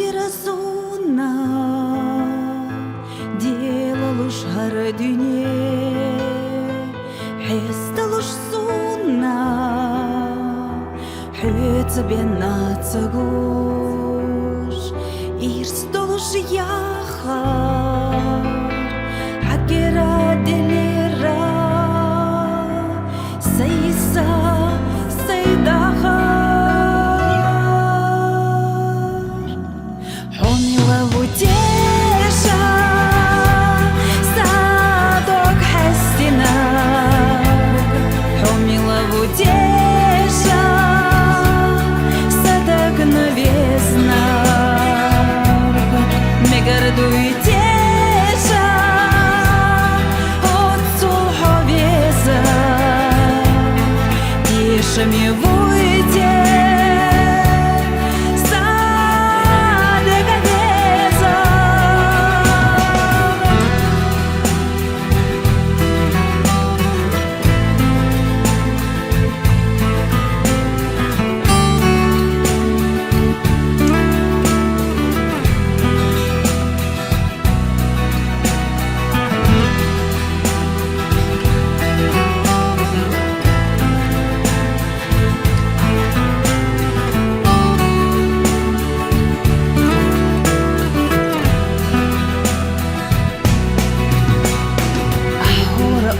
разумно делал уж городине, хестал уж сунна, тебе на цагуш, ирстол уж яхар, хакера делера, сейса, сейдахар. Утеша, садок хастина, хомила утеша, садок навесна, мегардуйтеша, отцу ховеза, тишами вуйте.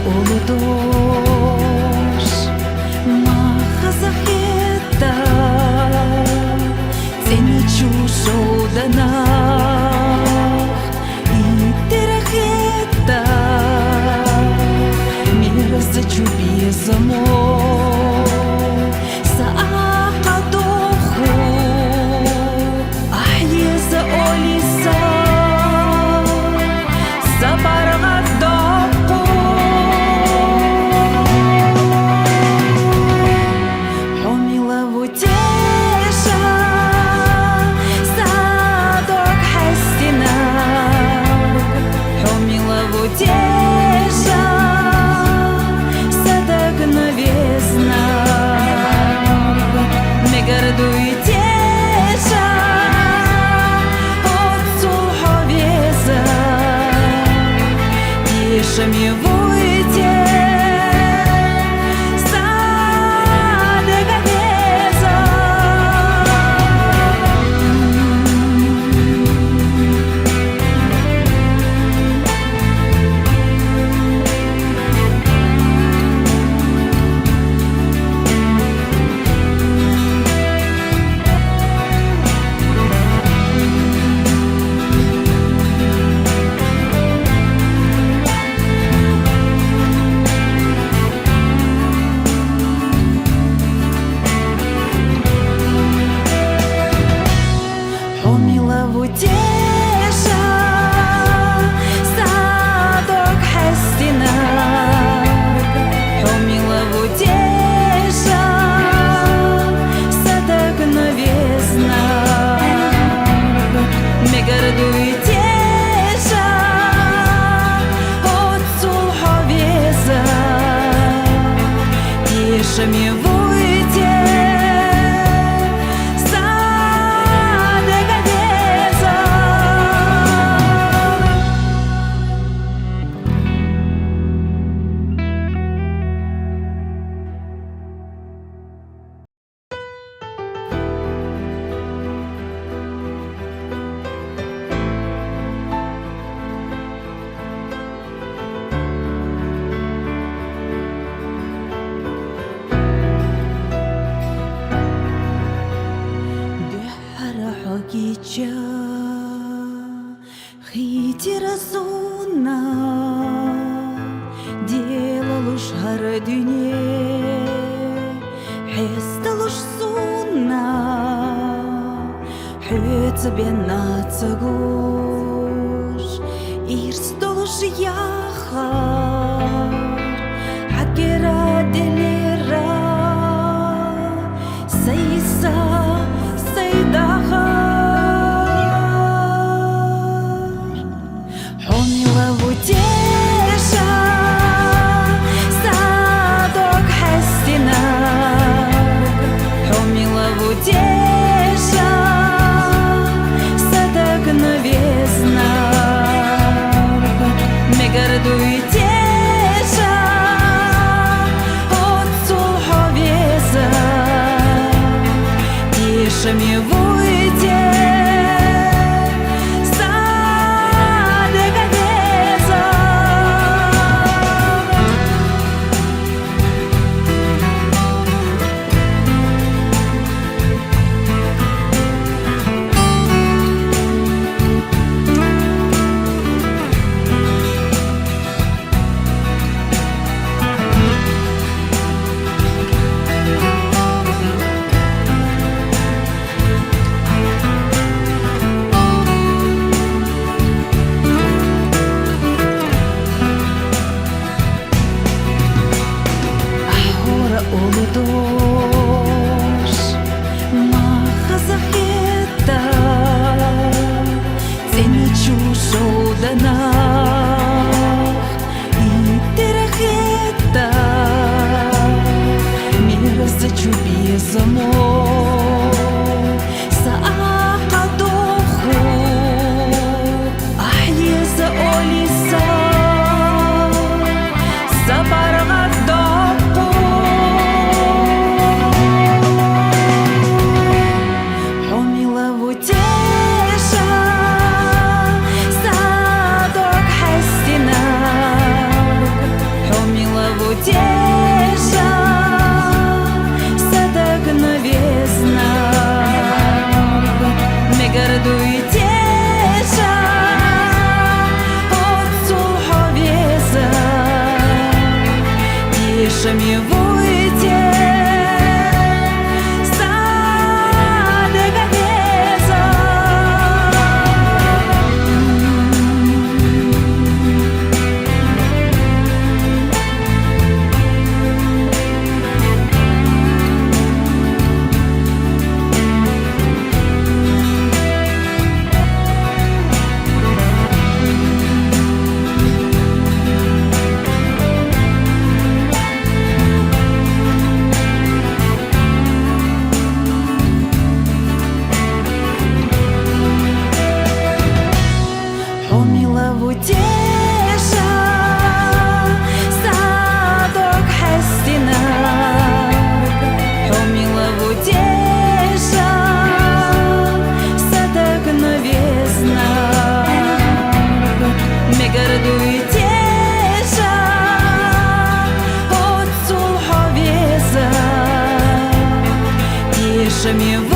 Улудош, махазахета, ценичу шоуданах, и терахета, мир зачуби замок, саакадоху, ахьеза олиса, забаргадоху. Утеша, садок навесна, мегардуйтеша, отцу ховеза, тишами вуйте. Утеша, садок хастина, хомила утеша, садок навесна, мегардуйтеша, отцу ховеза, тишами вуйте. Хити разумно делал уж городине, хестал уж сунна, тебе на цагуш, ирстол уж яхар, хакера делера, сейса, сейдахар. Утеша, садок хастина, хомила утеша, زمو سأقضخو أحيي زأوليسا سبرغ الدقو حميلة وتيشا صادق حسنا حميلة وتيشا صدق новизна не гордуйтеся отцу ховеза тише мивуйте садega веза حميلة وتيشا صادق حسنا حميلة وتيشا صدق новизна не гордуйтеся отцу ховеза тише мивуйте